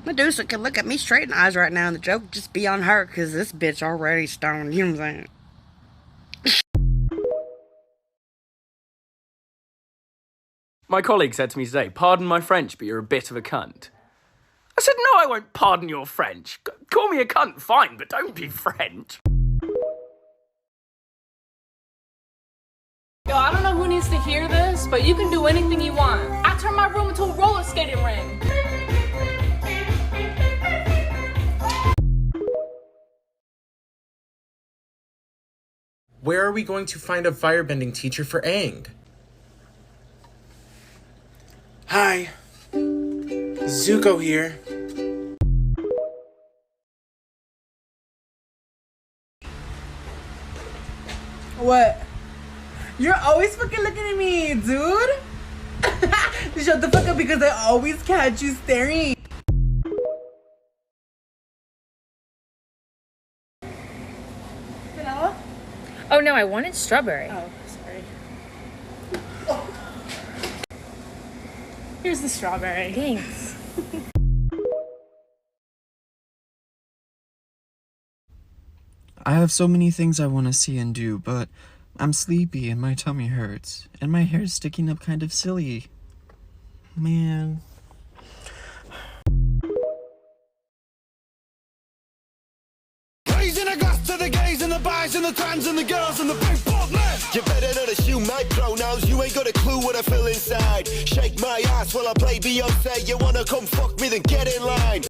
Medusa can look at me straight in the eyes right now, and the joke would just be on her, because this bitch already stoned, you know what I'm saying? My colleague said to me today, pardon my French, but you're a bit of a cunt. I said, no, I won't pardon your French. Call me a cunt, fine, but don't be French. Yo, I don't know who needs to hear this, but you can do anything you want. I turned my room into a roller skating ring. Where are we going to find a firebending teacher for Aang? Hi. Zuko here. What? You're always fucking looking at me, dude. Shut the fuck up because I always catch you staring. Vanilla? Oh no, I wanted strawberry. Oh, sorry. Here's the strawberry. Thanks. I have so many things I want to see and do, but I'm sleepy and my tummy hurts, and my hair's sticking up kind of silly. Man. Raising a glass to the gays and the guys and the trans and the girls and the big bald men. You better not assume my pronouns, you ain't got a clue what I feel inside. Shake my ass while I play Beyonce, you wanna come fuck me then get in line.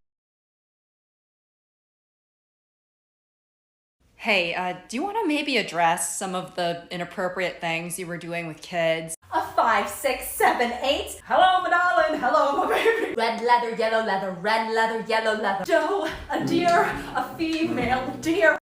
Hey, do you want to maybe address some of the inappropriate things you were doing with kids? A 5, 6, 7, 8. Hello, my darling. Hello, my baby. Red leather, yellow leather, red leather, yellow leather. Doe, a deer, a female deer.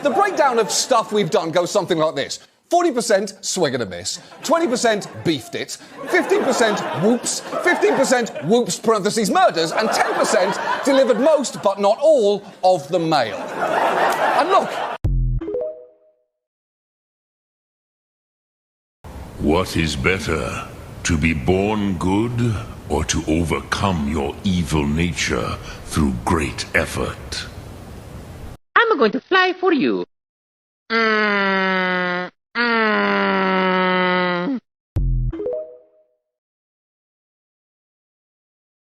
The breakdown of stuff we've done goes something like this. 40% swig and a miss, 20% beefed it, 15% whoops, 15% whoops parentheses murders, and 10% delivered most but not all of the mail. And look. What is better, to be born good or to overcome your evil nature through great effort? I'm going to fly for you.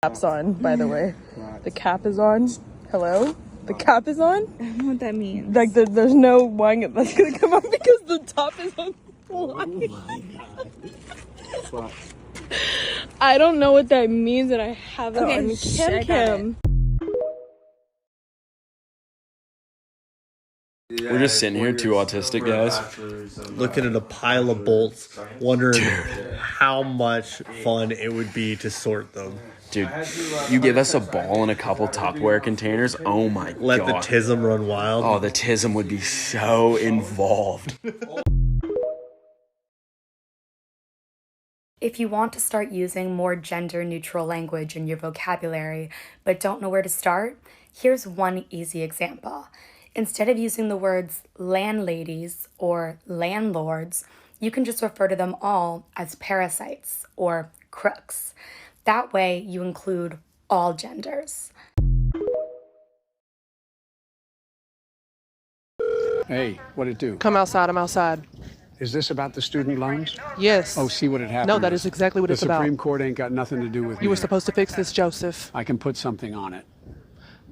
Cap's on, by the way. The cap is on. Hello? The cap is on? I don't know what that means. Like, there's no wine that's gonna come up because the top is on. Oh my God. I don't know what that means, and I have it on Kim. We're just sitting here, two autistic guys, looking at a pile of bolts, wondering how much fun it would be to sort them. Dude, you give us a ball and a couple Tupperware containers, oh my God. Let the TISM run wild. Oh, the TISM would be so involved. If you want to start using more gender-neutral language in your vocabulary, but don't know where to start, here's one easy example. Instead of using the words landladies or landlords, you can just refer to them all as parasites or crooks. That way, you include all genders. Hey, what'd it do? Come outside, I'm outside. Is this about the student loans? Yes. Oh, see what it happened. No, that is exactly what it's about. The Supreme Court ain't got nothing to do with it. You were supposed to fix this, Joseph. I can put something on it.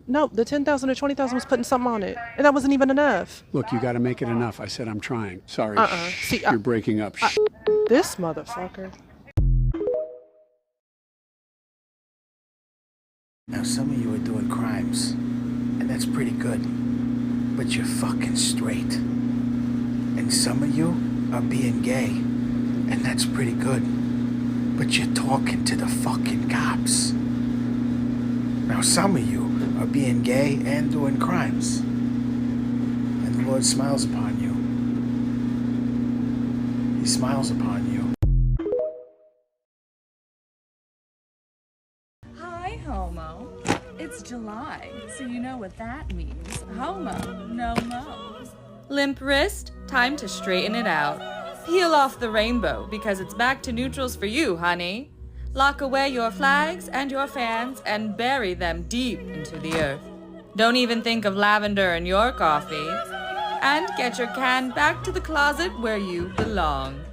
No, the 10,000 or 20,000 was putting something on it, and that wasn't even enough. Look, you got to make it enough. I said I'm trying. Sorry. See, you're breaking up. This motherfucker. Now, some of you are doing crimes, and that's pretty good, but you're fucking straight. And some of you are being gay, and that's pretty good, but you're talking to the fucking cops. Now, some of you are being gay and doing crimes. And the Lord smiles upon you. He smiles upon you. Hi, homo. It's July, so you know what that means. Homo, no mo. Limp wrist, time to straighten it out. Peel off the rainbow, because it's back to neutrals for you, honey. Lock away your flags and your fans and bury them deep into the earth. Don't even think of lavender in your coffee. And get your can back to the closet where you belong.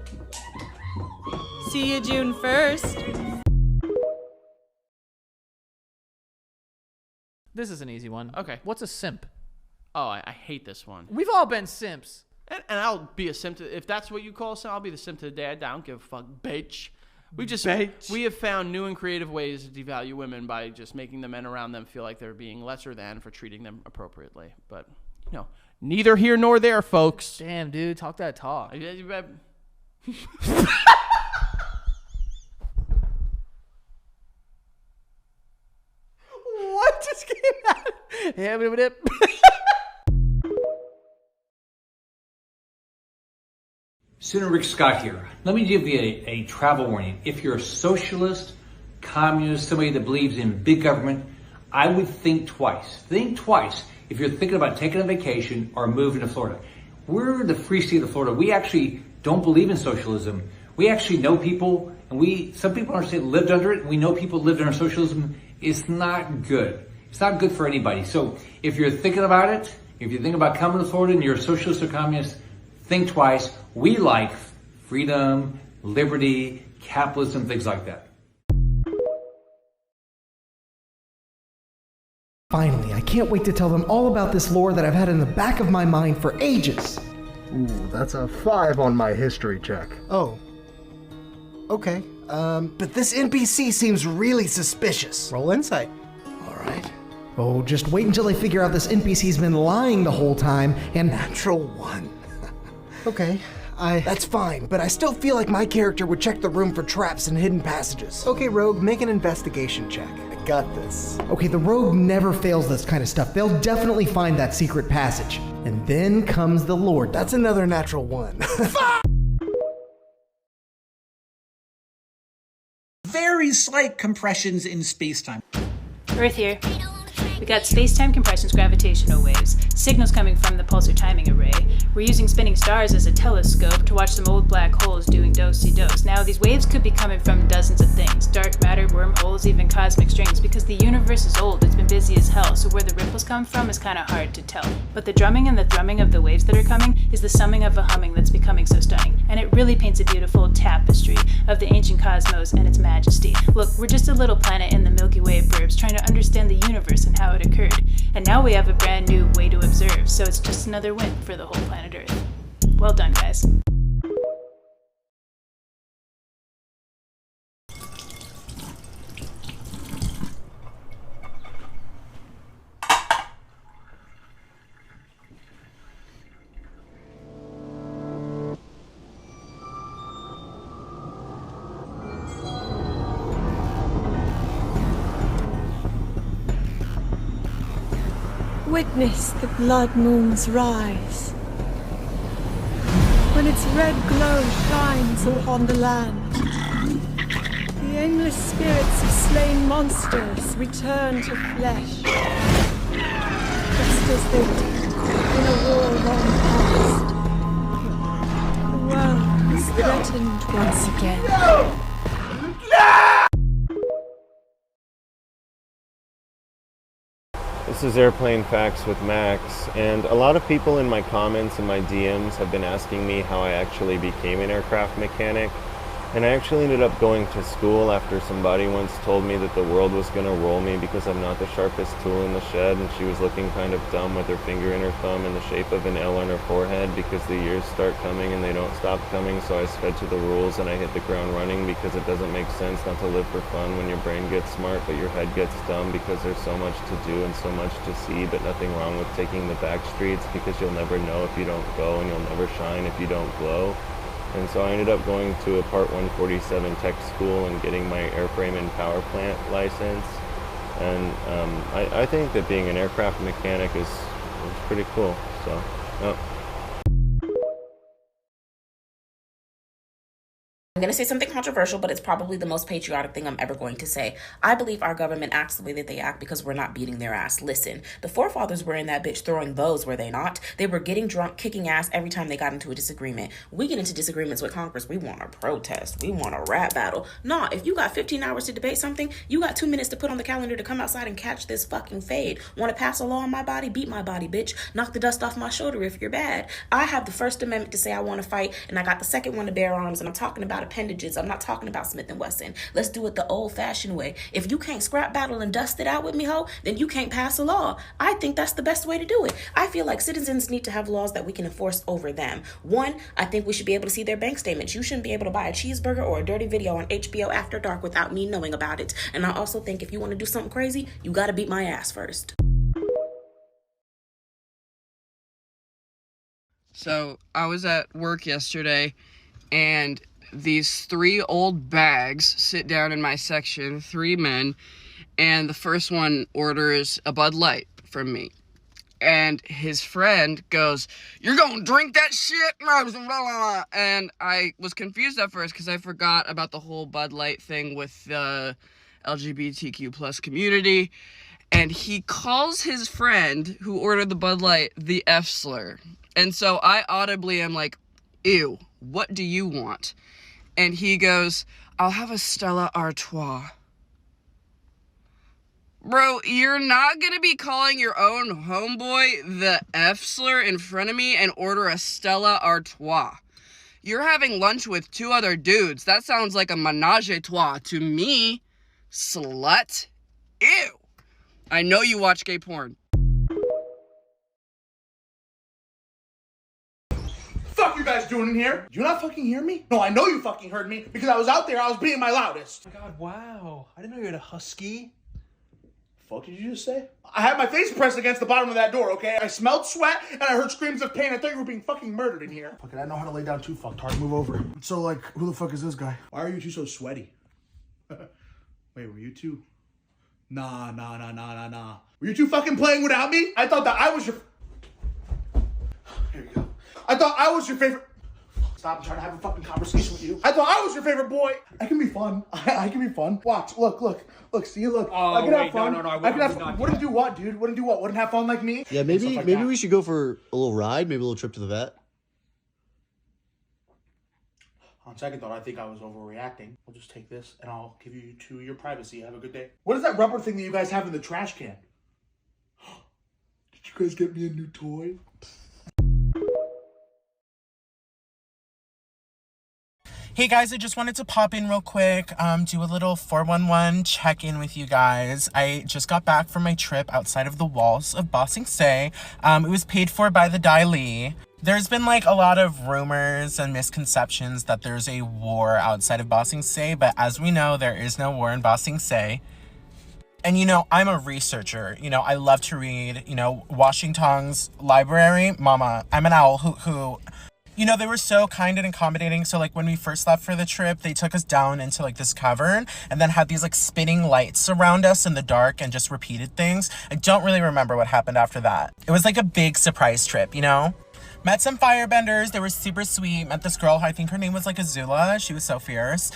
See you June 1st. This is an easy one. Okay. What's a simp? Oh, I hate this one. We've all been simps. And I'll be a simp if that's what you call a simp, I'll be the simp to the day I die. I don't give a fuck, bitch. We have found new and creative ways to devalue women by just making the men around them feel like they're being lesser than for treating them appropriately. But, neither here nor there, folks. Damn, dude, talk that talk. What just came out? Senator Rick Scott here. Let me give you a travel warning. If you're a socialist, communist, somebody that believes in big government, I would think twice. Think twice if you're thinking about taking a vacation or moving to Florida. We're the free state of Florida. We actually don't believe in socialism. We actually know people, and some people in our state lived under it, and we know people lived under socialism. It's not good. It's not good for anybody. So if you're thinking about it, if you think about coming to Florida and you're a socialist or communist, think twice. We like freedom, liberty, capitalism, things like that. Finally, I can't wait to tell them all about this lore that I've had in the back of my mind for ages. Ooh, that's a 5 on my history check. Oh. Okay. But this NPC seems really suspicious. Roll insight. All right. Oh, just wait until they figure out this NPC's been lying the whole time and... Natural 1. Okay. That's fine, but I still feel like my character would check the room for traps and hidden passages. Okay, Rogue, make an investigation check. I got this. Okay, the Rogue never fails this kind of stuff. They'll definitely find that secret passage. And then comes the Lord. That's another natural 1. Very slight compressions in space-time. Earth here. We got space-time compressions, gravitational waves, signals coming from the pulsar timing array. We're using spinning stars as a telescope to watch some old black holes doing do-si-dos. Now, these waves could be coming from dozens of things. Dark matter, wormholes, even cosmic strings. Because the universe is old, it's been busy as hell, so where the ripples come from is kind of hard to tell. But the drumming and the thrumming of the waves that are coming is the summing of a humming that's becoming so stunning. And it really paints a beautiful tapestry of the ancient cosmos and its majesty. Look, we're just a little planet in the Milky Way burbs trying to understand the universe and how it occurred. And now we have a brand new way to observe, so it's just another win for the whole planet Earth. Well done, guys. Witness the blood moon's rise. When its red glow shines upon the land, the aimless spirits of slain monsters return to flesh, just as they did in a war long past. The world is threatened once again. This is Airplane Facts with Max, and a lot of people in my comments and my DMs have been asking me how I actually became an aircraft mechanic. And I actually ended up going to school after somebody once told me that the world was going to roll me because I'm not the sharpest tool in the shed, and she was looking kind of dumb with her finger and her thumb in the shape of an L on her forehead because the years start coming and they don't stop coming. So I sped to the rules and I hit the ground running because it doesn't make sense not to live for fun when your brain gets smart but your head gets dumb, because there's so much to do and so much to see, but nothing wrong with taking the back streets because you'll never know if you don't go, and you'll never shine if you don't glow. And so I ended up going to a Part 147 tech school and getting my airframe and power plant license. And I think that being an aircraft mechanic is pretty cool. So, I'm going to say something controversial, but it's probably the most patriotic thing I'm ever going to say. I believe our government acts the way that they act because we're not beating their ass. Listen, the forefathers were in that bitch throwing bows, were they not? They were getting drunk, kicking ass every time they got into a disagreement. We get into disagreements with Congress. We want a protest. We want a rap battle. Nah, if you got 15 hours to debate something, you got 2 minutes to put on the calendar to come outside and catch this fucking fade. Want to pass a law on my body? Beat my body, bitch. Knock the dust off my shoulder if you're bad. I have the First Amendment to say I want to fight, and I got the second one to bear arms, and I'm talking about appendages. I'm not talking about Smith & Wesson. Let's do it the old-fashioned way. If you can't scrap battle and dust it out with me, ho, then you can't pass a law. I think that's the best way to do it. I feel like citizens need to have laws that we can enforce over them. One, I think we should be able to see their bank statements. You shouldn't be able to buy a cheeseburger or a dirty video on HBO After Dark without me knowing about it. And I also think if you want to do something crazy, you got to beat my ass first. So I was at work yesterday, and these 3 old bags sit down in my section, 3 men, and the first one orders a Bud Light from me. And his friend goes, "You're gonna drink that shit?" And I was confused at first because I forgot about the whole Bud Light thing with the LGBTQ plus community. And he calls his friend who ordered the Bud Light the F slur. And so I audibly am like, "Ew, what do you want?" And he goes, "I'll have a Stella Artois." Bro, you're not gonna be calling your own homeboy the F slur in front of me and order a Stella Artois. You're having lunch with 2 other dudes. That sounds like a menage a trois to me, slut. Ew. I know you watch gay porn. Fuck you guys doing in here? You not fucking hear me? No, I know you fucking heard me because I was out there, I was being my loudest. Oh my god, wow. I didn't know you had a husky. Fuck did you just say? I had my face pressed against the bottom of that door, okay? I smelled sweat and I heard screams of pain. I thought you were being fucking murdered in here. Fuck it, I know how to lay down too, fucktard. Move over. So, like, who the fuck is this guy? Why are you two so sweaty? Wait, were you two? Nah. Were you two fucking playing without me? I thought that I was your... Here you go. I thought I was your favorite... Stop, I'm trying to have a fucking conversation with you. I thought I was your favorite boy. I can be fun. I can be fun. Watch, look, see, look. Oh, I can have fun. No, I can have fun. Wouldn't do what, dude? Wouldn't do what? Wouldn't have fun like me? Yeah, maybe we should go for a little ride, maybe a little trip to the vet. On second thought, I think I was overreacting. I'll just take this and I'll give you two your privacy. Have a good day. What is that rubber thing that you guys have in the trash can? Did you guys get me a new toy? Hey guys, I just wanted to pop in real quick, do a little 411 check-in with you guys. I just got back from my trip outside of the walls of Ba Sing Se. It was paid for by the Dai Li. There's been like a lot of rumors and misconceptions that there's a war outside of Ba Sing Se, but as we know, there is no war in Ba Sing Se. And you know, I'm a researcher. You know, I love to read, you know, Washington's library. Mama, I'm an owl who you know, they were so kind and accommodating. So like when we first left for the trip, they took us down into like this cavern and then had these like spinning lights around us in the dark and just repeated things. I don't really remember what happened after that. It was like a big surprise trip, you know? Met some firebenders. They were super sweet. Met this girl, I think her name was like Azula. She was so fierce.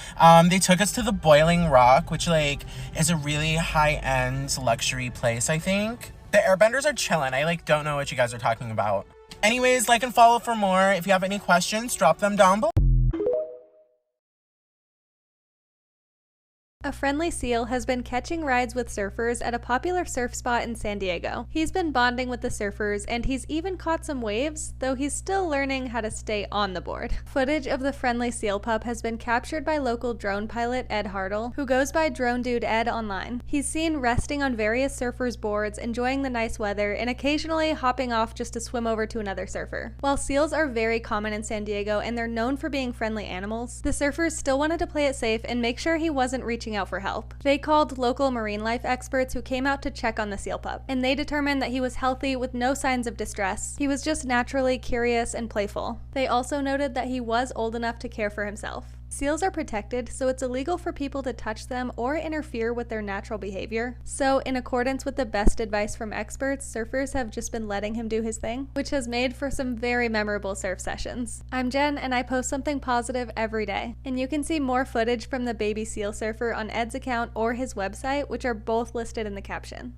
They took us to the Boiling Rock, which like is a really high-end luxury place, I think. The airbenders are chillin'. I like don't know what you guys are talking about. Anyways, like and follow for more. If you have any questions, drop them down below. A friendly seal has been catching rides with surfers at a popular surf spot in San Diego. He's been bonding with the surfers, and he's even caught some waves, though he's still learning how to stay on the board. Footage of the friendly seal pup has been captured by local drone pilot Ed Hartle, who goes by Drone Dude Ed online. He's seen resting on various surfers' boards, enjoying the nice weather, and occasionally hopping off just to swim over to another surfer. While seals are very common in San Diego and they're known for being friendly animals, the surfers still wanted to play it safe and make sure he wasn't reaching out for help. They called local marine life experts who came out to check on the seal pup, and they determined that he was healthy with no signs of distress. He was just naturally curious and playful. They also noted that he was old enough to care for himself. Seals are protected, so it's illegal for people to touch them or interfere with their natural behavior. So, in accordance with the best advice from experts, surfers have just been letting him do his thing, which has made for some very memorable surf sessions. I'm Jen, and I post something positive every day. And you can see more footage from the baby seal surfer on Ed's account or his website, which are both listed in the caption.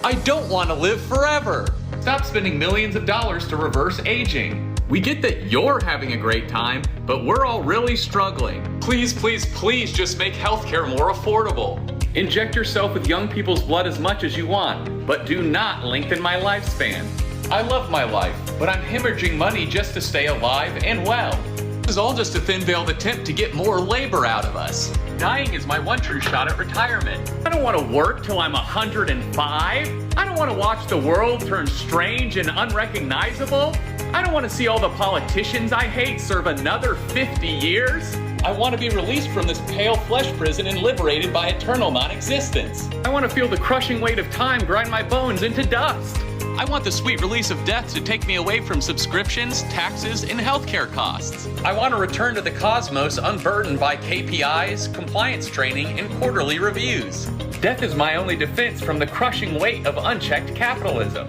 I don't want to live forever. Stop spending millions of dollars to reverse aging. We get that you're having a great time, but we're all really struggling. Please, please, please just make healthcare more affordable. Inject yourself with young people's blood as much as you want, but do not lengthen my lifespan. I love my life, but I'm hemorrhaging money just to stay alive and well. This is all just a thin-veiled attempt to get more labor out of us. Dying is my one true shot at retirement. I don't want to work till I'm 105. I don't want to watch the world turn strange and unrecognizable. I don't want to see all the politicians I hate serve another 50 years. I want to be released from this pale flesh prison and liberated by eternal non-existence. I want to feel the crushing weight of time grind my bones into dust. I want the sweet release of death to take me away from subscriptions, taxes, and healthcare costs. I want to return to the cosmos unburdened by KPIs, compliance training, and quarterly reviews. Death is my only defense from the crushing weight of unchecked capitalism.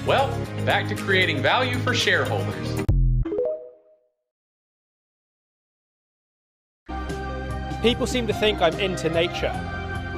Well, back to creating value for shareholders. People seem to think I'm into nature,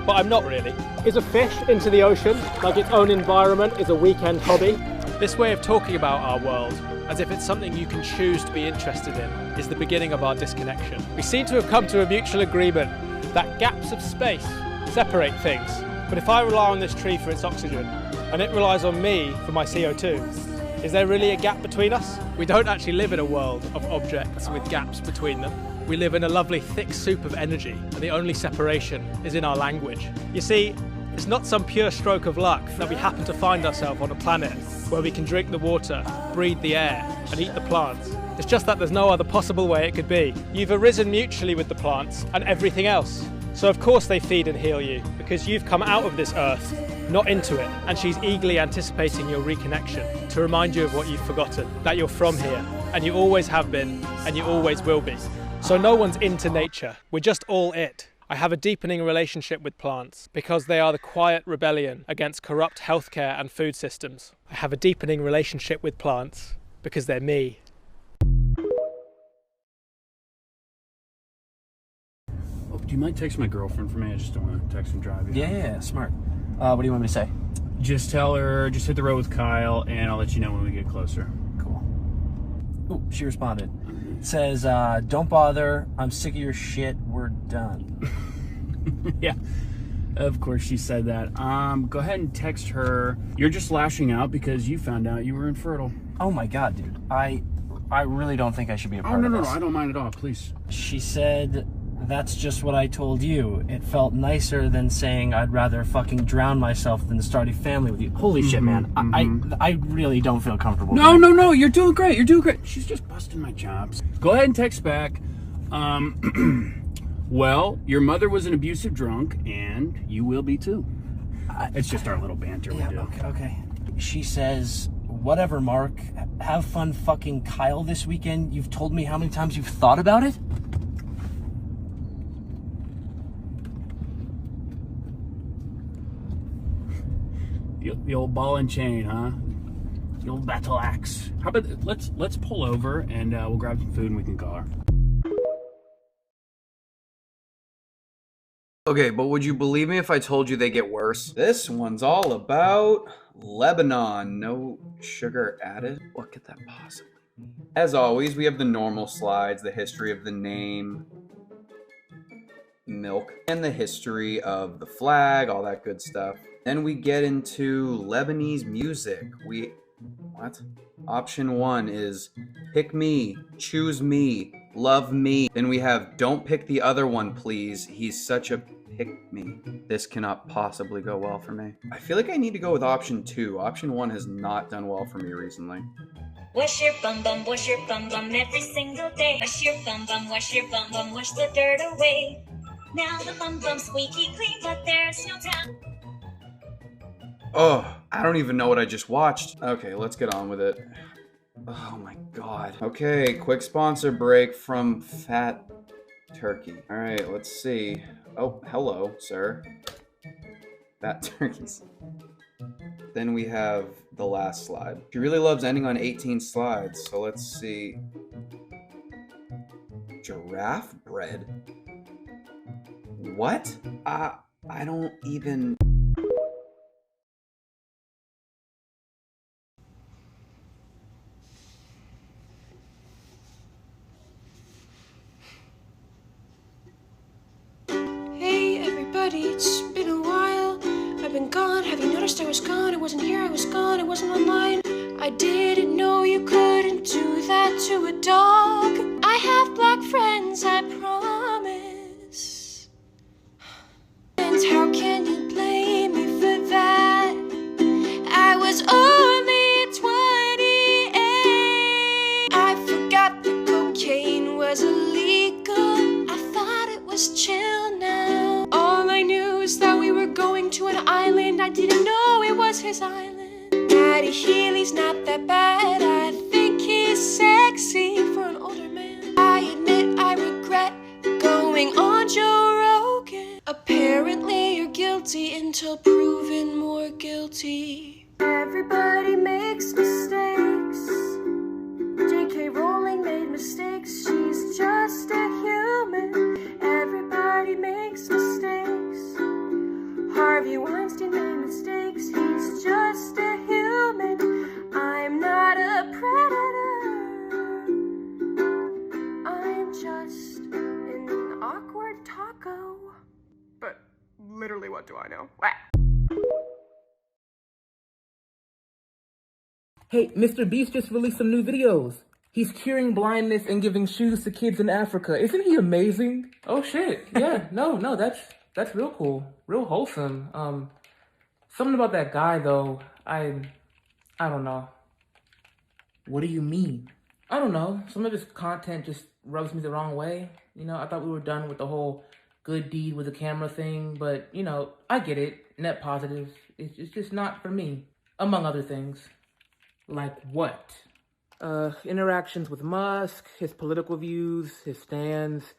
but I'm not really. Is a fish into the ocean, like its own environment, is a weekend hobby? This way of talking about our world, as if it's something you can choose to be interested in, is the beginning of our disconnection. We seem to have come to a mutual agreement that gaps of space separate things. But if I rely on this tree for its oxygen, and it relies on me for my CO2, is there really a gap between us? We don't actually live in a world of objects with gaps between them. We live in a lovely thick soup of energy, and the only separation is in our language. You see, it's not some pure stroke of luck that we happen to find ourselves on a planet where we can drink the water, breathe the air, and eat the plants. It's just that there's no other possible way it could be. You've arisen mutually with the plants and everything else. So of course they feed and heal you, because you've come out of this earth, not into it, and she's eagerly anticipating your reconnection to remind you of what you've forgotten, that you're from here, and you always have been, and you always will be. So no one's into nature, we're just all it. I have a deepening relationship with plants because they are the quiet rebellion against corrupt healthcare and food systems. I have a deepening relationship with plants because they're me. Oh, do you mind texting my girlfriend for me? I just don't want to text and drive you. Yeah, smart. What do you want me to say? Just tell her, just hit the road with Kyle, and I'll let you know when we get closer. Cool. Ooh, she responded. Says, don't bother, I'm sick of your shit, we're done. Yeah, of course she said that. Go ahead and text her. You're just lashing out because you found out you were infertile. Oh my god, dude. I really don't think I should be a part of this. No, I don't mind at all, please. She said, that's just what I told you. It felt nicer than saying I'd rather fucking drown myself than start a family with you. Holy shit, man. I really don't feel comfortable. No, you're doing great. You're doing great. She's just busting my chops. Go ahead and text back. Well, your mother was an abusive drunk, and you will be too. It's just our little banter we do. Okay. She says, whatever, Mark. Have fun fucking Kyle this weekend. You've told me how many times you've thought about it? The old ball and chain, huh? The old battle axe. How about let's pull over and we'll grab some food and we can call her. Okay, but would you believe me if I told you they get worse? This one's all about Lebanon. No sugar added? What could that possibly mean? As always, we have the normal slides, the history of the name, milk, and the history of the flag, all that good stuff. Then we get into Lebanese music. What? Option 1 is pick me, choose me, love me. Then we have don't pick the other one, please. He's such a pick me. This cannot possibly go well for me. I feel like I need to go with option 2. Option 1 has not done well for me recently. Wash your bum bum every single day. Wash your bum bum, wash the dirt away. Now the bum bum's squeaky clean, but there's no time. Oh, I don't even know what I just watched. Okay, let's get on with it. Oh my god. Okay, quick sponsor break from Fat Turkey. All right, let's see. Oh, hello, sir. Fat Turkeys. Then we have the last slide. She really loves ending on 18 slides, so let's see. Giraffe bread? What? I don't even... Hey everybody, it's been a while. I've been gone. Have you noticed I was gone? I wasn't here, I was gone, I wasn't online. I didn't know you couldn't do that to a dog. I have black friends, I promise. And how can you blame me for that? I was only 28. I forgot that cocaine was illegal. I thought it was chill now. All I knew is that we were going to an island. I didn't know it was his island. Matty Healy's not that bad. I think he's sexy for an older man. I admit I regret going on Joe Rogan. Apparently you're guilty until proven more guilty. Everybody makes mistakes. J.K. Rowling made mistakes. She's just a human. Everybody makes mistakes. Harvey Weinstein made mistakes. He's just a human. I'm not a predator. I'm just an awkward taco. But literally, what do I know? Hey, Mr. Beast just released some new videos. He's curing blindness and giving shoes to kids in Africa. Isn't he amazing? Oh shit, yeah, no, that's real cool. Real wholesome. Something about that guy though, I don't know. What do you mean? I don't know. Some of his content just rubs me the wrong way. You know, I thought we were done with the whole good deed with the camera thing, but you know, I get it. Net positive. It's just not for me. Among other things. Like what? Interactions with Musk, his political views, his stands.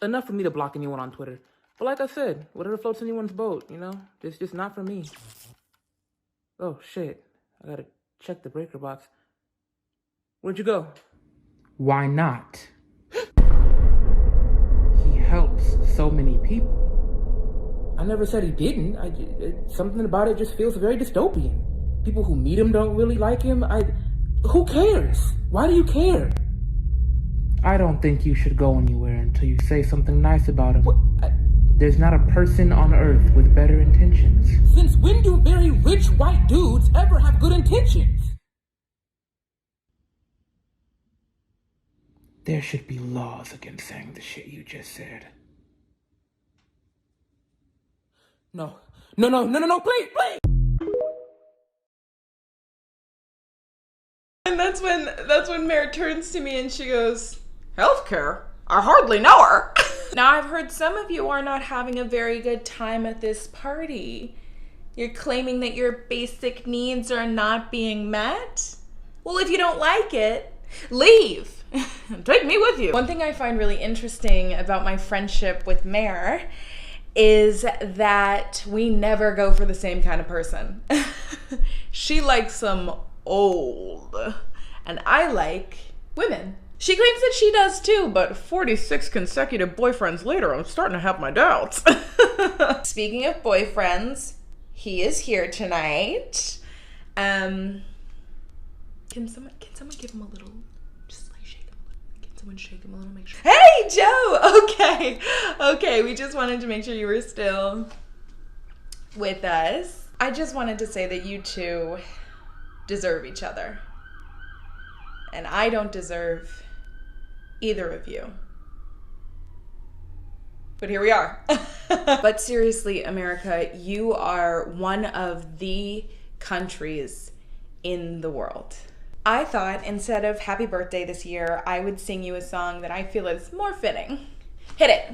Enough for me to block anyone on Twitter. But like I said, whatever floats anyone's boat, you know? It's just not for me. Oh, shit. I gotta check the breaker box. Where'd you go? Why not? He helps so many people. I never said he didn't. Something about it just feels very dystopian. People who meet him don't really like him. Who cares? Why do you care? I don't think you should go anywhere until you say something nice about him. There's not a person on earth with better intentions. Since when do very rich white dudes ever have good intentions? There should be laws against saying the shit you just said. No, please! And that's when Mare turns to me and she goes, "Healthcare? I hardly know her." Now I've heard some of you are not having a very good time at this party. You're claiming that your basic needs are not being met? Well, if you don't like it, leave. Take me with you. One thing I find really interesting about my friendship with Mare is that we never go for the same kind of person. She likes some old, and I like women. She claims that she does too, but 46 consecutive boyfriends later, I'm starting to have my doubts. Speaking of boyfriends, he is here tonight. Can someone give him a little, just like shake him a little? Can someone shake him a little, make sure? Hey, Joe! Okay, we just wanted to make sure you were still with us. I just wanted to say that you two deserve each other. And I don't deserve either of you. But here we are. But seriously, America, you are one of the countries in the world. I thought instead of happy birthday this year, I would sing you a song that I feel is more fitting. Hit it.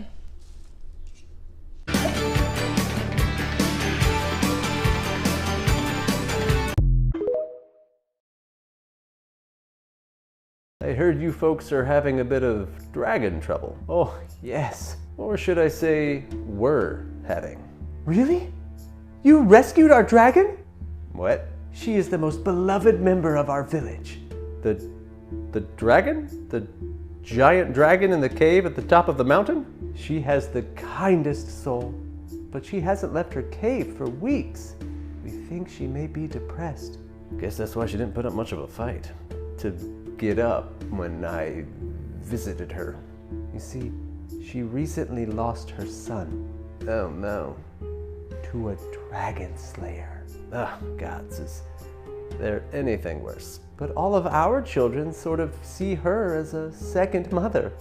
heard you folks are having a bit of dragon trouble. Oh, yes. Or should I say, were having. Really? You rescued our dragon? What? She is the most beloved member of our village. The dragon? The giant dragon in the cave at the top of the mountain? She has the kindest soul, but she hasn't left her cave for weeks. We think she may be depressed. Guess that's why she didn't put up much of a fight. To get up when I visited her. You see, she recently lost her son. Oh no. To a dragon slayer. Oh, gods, is there anything worse? But all of our children sort of see her as a second mother.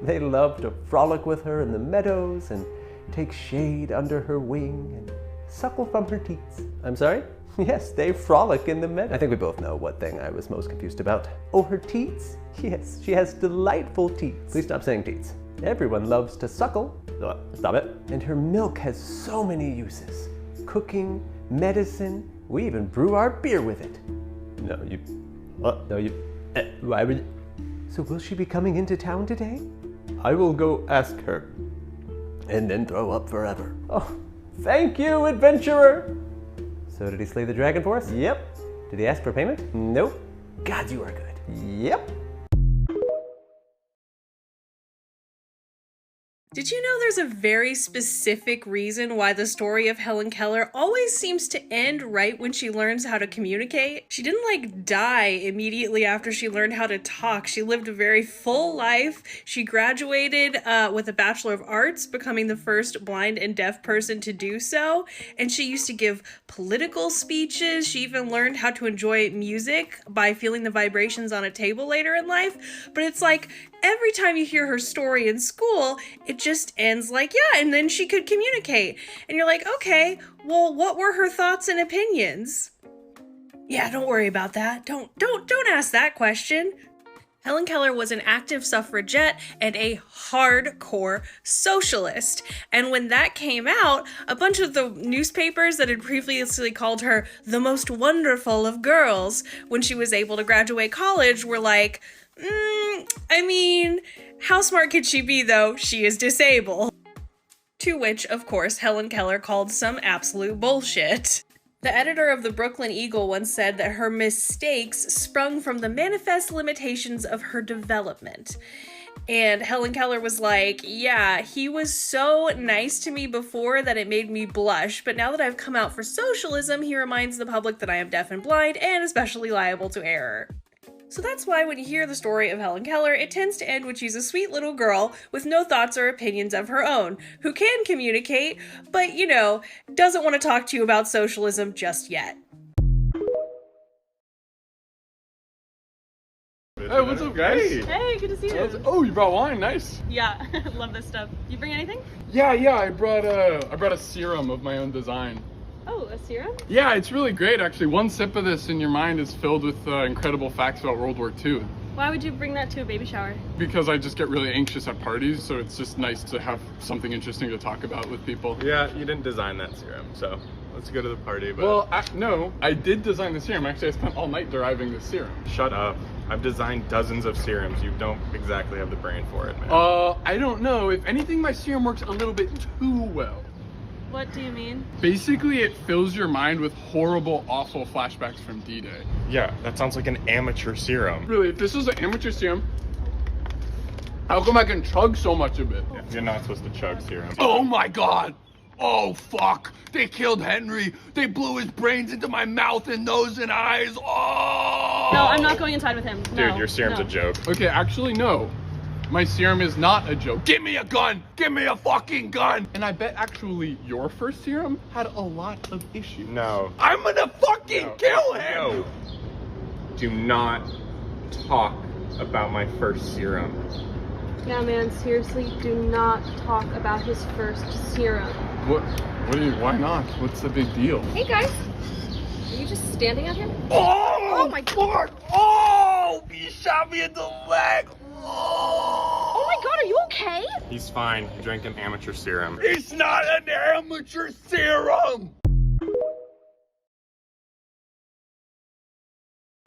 They love to frolic with her in the meadows and take shade under her wing and suckle from her teats. I'm sorry? Yes, they frolic in the meadow. I think we both know what thing I was most confused about. Oh, her teats? Yes, she has delightful teats. Please stop saying teats. Everyone loves to suckle. Stop it. And her milk has so many uses. Cooking, medicine, we even brew our beer with it. Why would... So will she be coming into town today? I will go ask her, and then throw up forever. Oh, thank you, adventurer! So did he slay the dragon for us? Yep. Did he ask for payment? Nope. God, you are good. Yep. Did you know there's a very specific reason why the story of Helen Keller always seems to end right when she learns how to communicate? She didn't like die immediately after she learned how to talk. She lived a very full life. She graduated with a Bachelor of Arts, becoming the first blind and deaf person to do so. And she used to give political speeches. She even learned how to enjoy music by feeling the vibrations on a table later in life. But it's like, every time you hear her story in school, it just ends like, yeah, and then she could communicate. And you're like, okay, well, what were her thoughts and opinions? Yeah, don't worry about that. Don't ask that question. Helen Keller was an active suffragette and a hardcore socialist. And when that came out, a bunch of the newspapers that had previously called her the most wonderful of girls when she was able to graduate college were like, I mean, how smart could she be though? She is disabled. To which, of course, Helen Keller called some absolute bullshit. The editor of the Brooklyn Eagle once said that her mistakes sprung from the manifest limitations of her development. And Helen Keller was like, yeah, he was so nice to me before that it made me blush, but now that I've come out for socialism, he reminds the public that I am deaf and blind and especially liable to error. So that's why when you hear the story of Helen Keller, it tends to end when she's a sweet little girl with no thoughts or opinions of her own, who can communicate, but, you know, doesn't want to talk to you about socialism just yet. Hey, what's up, guys? Hey, good to see you. Oh, you brought wine, nice. Yeah, love this stuff. You bring anything? Yeah, I brought a serum of my own design. Oh, a serum? Yeah, it's really great, actually. One sip of this and your mind is filled with incredible facts about World War II. Why would you bring that to a baby shower? Because I just get really anxious at parties, so it's just nice to have something interesting to talk about with people. Yeah, you didn't design that serum, so let's go to the party. But... Well, no, I did design the serum. Actually, I spent all night deriving the serum. Shut up. I've designed dozens of serums. You don't exactly have the brain for it, man. I don't know. If anything, my serum works a little bit too well. What do you mean? Basically, it fills your mind with horrible, awful flashbacks from D-Day. Yeah, that sounds like an amateur serum. Really, if this was an amateur serum, how come I can chug so much of it? Yeah, you're not supposed to chug serum. Oh my god! Oh fuck! They killed Henry! They blew his brains into my mouth and nose and eyes! Oh! No, I'm not going inside with him. Dude, your serum's a joke. Okay, actually, no. My serum is not a joke. Give me a gun! Give me a fucking gun! And I bet actually your first serum had a lot of issues. No. I'm gonna fucking kill him! No. Do not talk about my first serum. Yeah, man, seriously, do not talk about his first serum. Why not? What's the big deal? Hey, guys. Are you just standing out here? Oh my god! Oh! He shot me in the leg! Oh my god, are you okay? He's fine. He drank an amateur serum. It's not an amateur serum!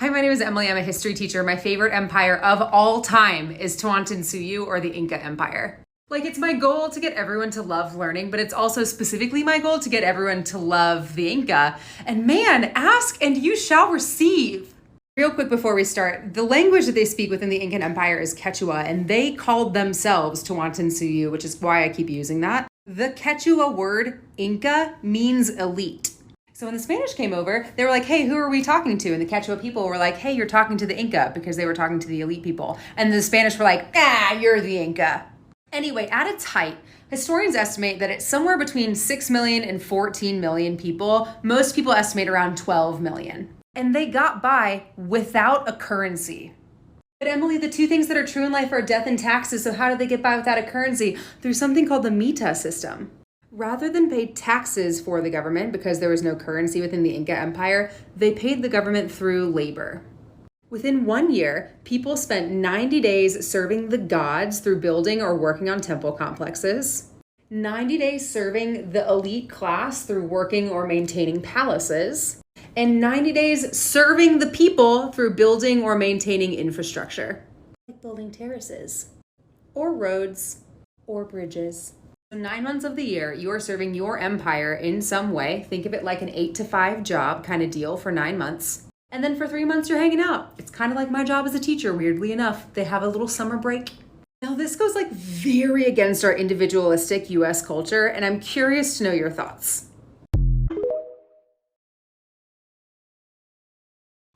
Hi, my name is Emily. I'm a history teacher. My favorite empire of all time is Tawantinsuyu, or the Inca Empire. Like, it's my goal to get everyone to love learning, but it's also specifically my goal to get everyone to love the Inca. And man, ask and you shall receive. Real quick before we start, the language that they speak within the Incan Empire is Quechua, and they called themselves Tawantinsuyu, which is why I keep using that. The Quechua word, Inca, means elite. So when the Spanish came over, they were like, hey, who are we talking to? And the Quechua people were like, hey, you're talking to the Inca, because they were talking to the elite people. And the Spanish were like, you're the Inca. Anyway, at its height, historians estimate that it's somewhere between 6 million and 14 million people. Most people estimate around 12 million. And they got by without a currency. But Emily, the two things that are true in life are death and taxes, so how did they get by without a currency? Through something called the Mita system. Rather than pay taxes for the government, because there was no currency within the Inca Empire, they paid the government through labor. Within 1 year, people spent 90 days serving the gods through building or working on temple complexes, 90 days serving the elite class through working or maintaining palaces, and 90 days serving the people through building or maintaining infrastructure. Like building terraces, or roads, or bridges. So 9 months of the year, you are serving your empire in some way. Think of it like an 8 to 5 job kind of deal for 9 months. And then for 3 months, you're hanging out. It's kind of like my job as a teacher, weirdly enough. They have a little summer break. Now, this goes like very against our individualistic US culture, and I'm curious to know your thoughts.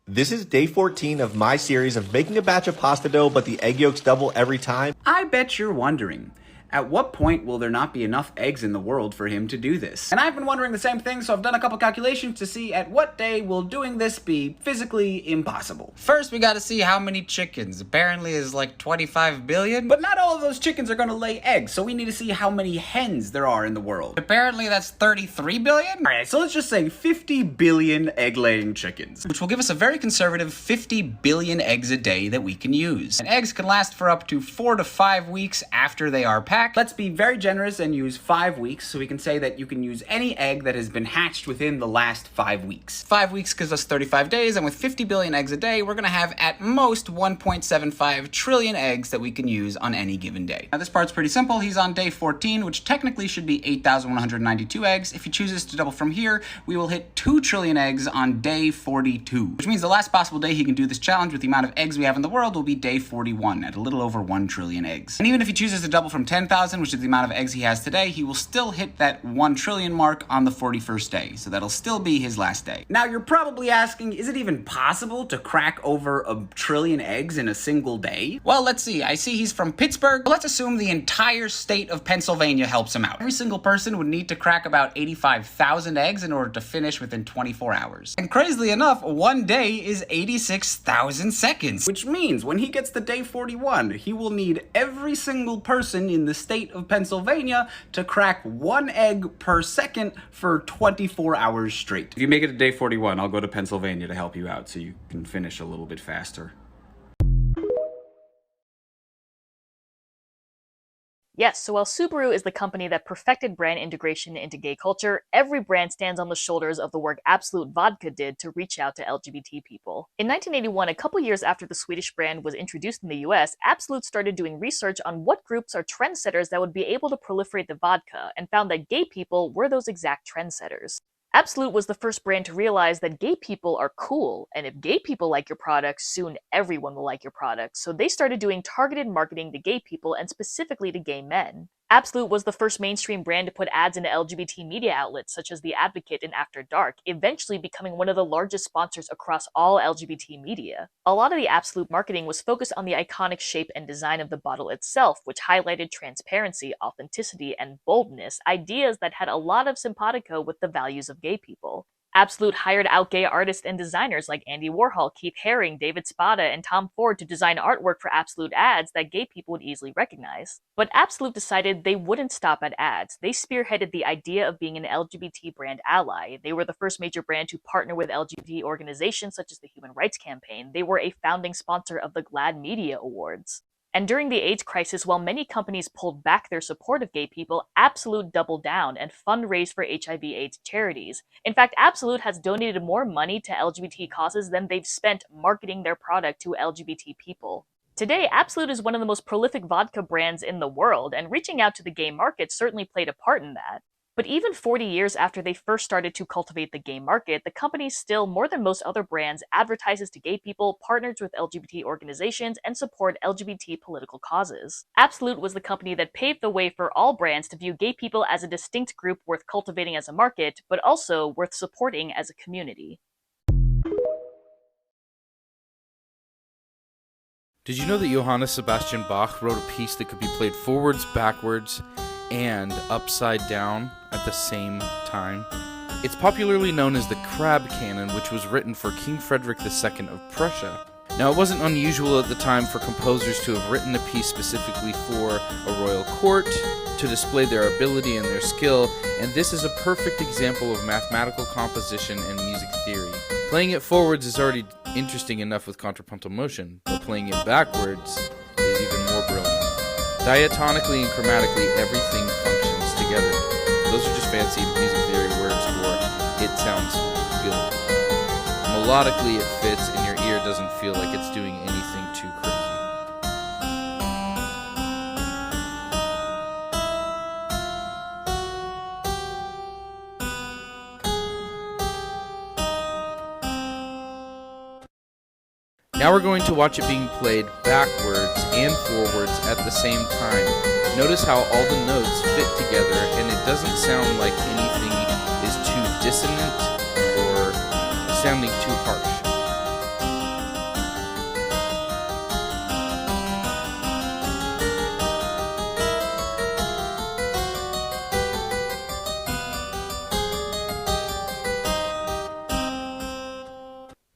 This is day 14 of my series of making a batch of pasta dough, but the egg yolks double every time. I bet you're wondering, at what point will there not be enough eggs in the world for him to do this? And I've been wondering the same thing, so I've done a couple calculations to see at what day will doing this be physically impossible. First, we gotta see how many chickens. Apparently is like 25 billion. But not all of those chickens are gonna lay eggs, so we need to see how many hens there are in the world. Apparently that's 33 billion? Alright, so let's just say 50 billion egg-laying chickens. Which will give us a very conservative 50 billion eggs a day that we can use. And eggs can last for up to 4 to 5 weeks after they are packed. Let's be very generous and use 5 weeks, so we can say that you can use any egg that has been hatched within the last 5 weeks. 5 weeks gives us 35 days, and with 50 billion eggs a day, we're gonna have at most 1.75 trillion eggs that we can use on any given day. Now this part's pretty simple. He's on day 14, which technically should be 8,192 eggs. If he chooses to double from here, we will hit 2 trillion eggs on day 42, which means the last possible day he can do this challenge with the amount of eggs we have in the world will be day 41 at a little over 1 trillion eggs. And even if he chooses to double from 10,000, which is the amount of eggs he has today, he will still hit that 1 trillion mark on the 41st day. So that'll still be his last day. Now you're probably asking, is it even possible to crack over 1 trillion eggs in a single day? Well, let's see. I see he's from Pittsburgh. Let's assume the entire state of Pennsylvania helps him out. Every single person would need to crack about 85,000 eggs in order to finish within 24 hours. And crazily enough, 1 day is 86,000 seconds. Which means when he gets to day 41, he will need every single person in the state of Pennsylvania to crack 1 egg per second for 24 hours straight. If you make it to day 41, I'll go to Pennsylvania to help you out so you can finish a little bit faster. Yes, so while Subaru is the company that perfected brand integration into gay culture, every brand stands on the shoulders of the work Absolut Vodka did to reach out to LGBT people. In 1981, a couple years after the Swedish brand was introduced in the US, Absolut started doing research on what groups are trendsetters that would be able to proliferate the vodka, and found that gay people were those exact trendsetters. Absolut was the first brand to realize that gay people are cool, and if gay people like your product, soon everyone will like your product, so they started doing targeted marketing to gay people and specifically to gay men. Absolut was the first mainstream brand to put ads into LGBT media outlets such as The Advocate and After Dark, eventually becoming one of the largest sponsors across all LGBT media. A lot of the Absolut marketing was focused on the iconic shape and design of the bottle itself, which highlighted transparency, authenticity, and boldness, ideas that had a lot of simpatico with the values of gay people. Absolut hired out gay artists and designers like Andy Warhol, Keith Haring, David Spada, and Tom Ford to design artwork for Absolut ads that gay people would easily recognize. But Absolut decided they wouldn't stop at ads. They spearheaded the idea of being an LGBT brand ally. They were the first major brand to partner with LGBT organizations such as the Human Rights Campaign. They were a founding sponsor of the GLAAD Media Awards. And during the AIDS crisis, while many companies pulled back their support of gay people, Absolute doubled down and fundraised for HIV/AIDS charities. In fact, Absolute has donated more money to LGBT causes than they've spent marketing their product to LGBT people. Today, Absolute is one of the most prolific vodka brands in the world, and reaching out to the gay market certainly played a part in that. But even 40 years after they first started to cultivate the gay market, the company still, more than most other brands, advertises to gay people, partners with LGBT organizations, and support LGBT political causes. Absolute was the company that paved the way for all brands to view gay people as a distinct group worth cultivating as a market, but also worth supporting as a community. Did you know that Johann Sebastian Bach wrote a piece that could be played forwards, backwards, and upside down at the same time? It's popularly known as the Crab Canon, which was written for King Frederick II of Prussia. Now, it wasn't unusual at the time for composers to have written a piece specifically for a royal court to display their ability and their skill, and this is a perfect example of mathematical composition and music theory. Playing it forwards is already interesting enough with contrapuntal motion, but playing it backwards is even more brilliant. Diatonically and chromatically, everything functions together. Those are just fancy music theory words for it sounds good. Melodically, it fits, and your ear doesn't feel like it's doing anything too crazy. Now we're going to watch it being played backwards and forwards at the same time. Notice how all the notes fit together and it doesn't sound like anything is too dissonant or sounding too harsh.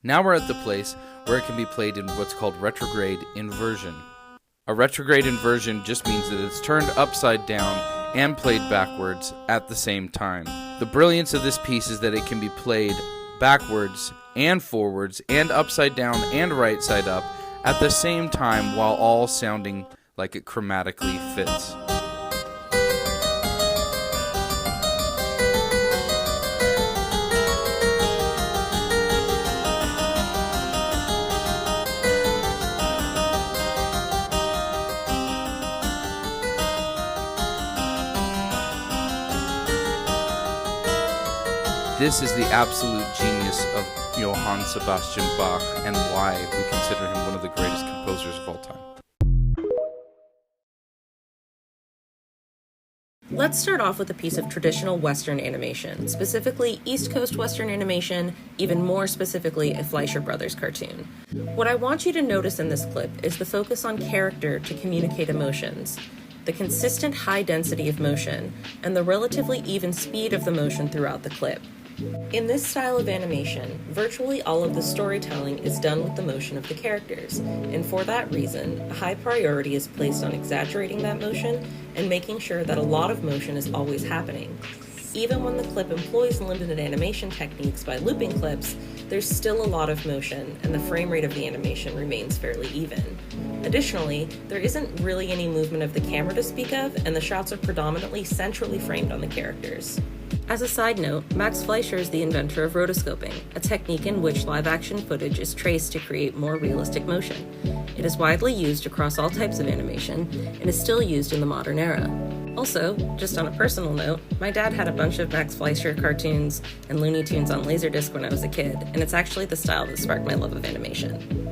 Now we're at the place where it can be played in what's called retrograde inversion. A retrograde inversion just means that it's turned upside down and played backwards at the same time. The brilliance of this piece is that it can be played backwards and forwards and upside down and right side up at the same time while all sounding like it chromatically fits. This is the absolute genius of Johann Sebastian Bach and why we consider him one of the greatest composers of all time. Let's start off with a piece of traditional Western animation, specifically East Coast Western animation, even more specifically a Fleischer Brothers cartoon. What I want you to notice in this clip is the focus on character to communicate emotions, the consistent high density of motion, and the relatively even speed of the motion throughout the clip. In this style of animation, virtually all of the storytelling is done with the motion of the characters, and for that reason, a high priority is placed on exaggerating that motion and making sure that a lot of motion is always happening. Even when the clip employs limited animation techniques by looping clips, there's still a lot of motion, and the frame rate of the animation remains fairly even. Additionally, there isn't really any movement of the camera to speak of, and the shots are predominantly centrally framed on the characters. As a side note, Max Fleischer is the inventor of rotoscoping, a technique in which live-action footage is traced to create more realistic motion. It is widely used across all types of animation, and is still used in the modern era. Also, just on a personal note, my dad had a bunch of Max Fleischer cartoons and Looney Tunes on Laserdisc when I was a kid, and it's actually the style that sparked my love of animation.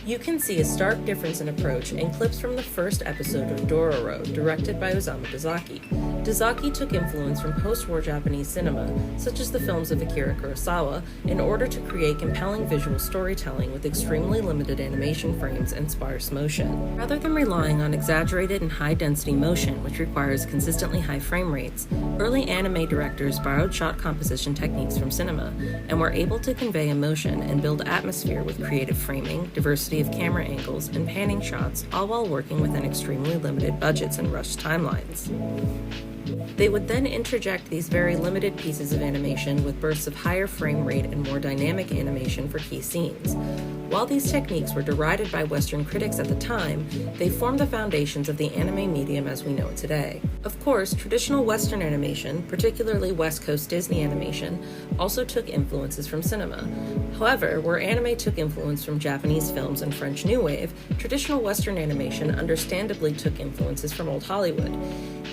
You can see a stark difference in approach in clips from the first episode of Dororo, directed by Osamu Dezaki. Dezaki took influence from post-war Japanese cinema, such as the films of Akira Kurosawa, in order to create compelling visual storytelling with extremely limited animation frames and sparse motion. Rather than relying on exaggerated and high-density motion, which requires consistently high frame rates, early anime directors borrowed shot composition techniques from cinema, and were able to convey emotion and build atmosphere with creative framing, diversity of camera angles, and panning shots, all while working within extremely limited budgets and rushed timelines. They would then interject these very limited pieces of animation with bursts of higher frame rate and more dynamic animation for key scenes. While these techniques were derided by Western critics at the time, they formed the foundations of the anime medium as we know it today. Of course, traditional Western animation, particularly West Coast Disney animation, also took influences from cinema. However, where anime took influence from Japanese films and French New Wave, traditional Western animation understandably took influences from Old Hollywood.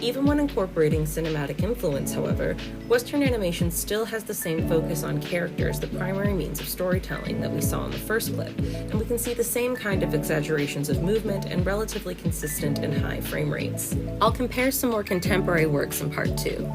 Even when incorporating cinematic influence, however, Western animation still has the same focus on characters, the primary means of storytelling, that we saw in the first clip, and we can see the same kind of exaggerations of movement and relatively consistent and high frame rates. I'll compare some more contemporary works in part 2.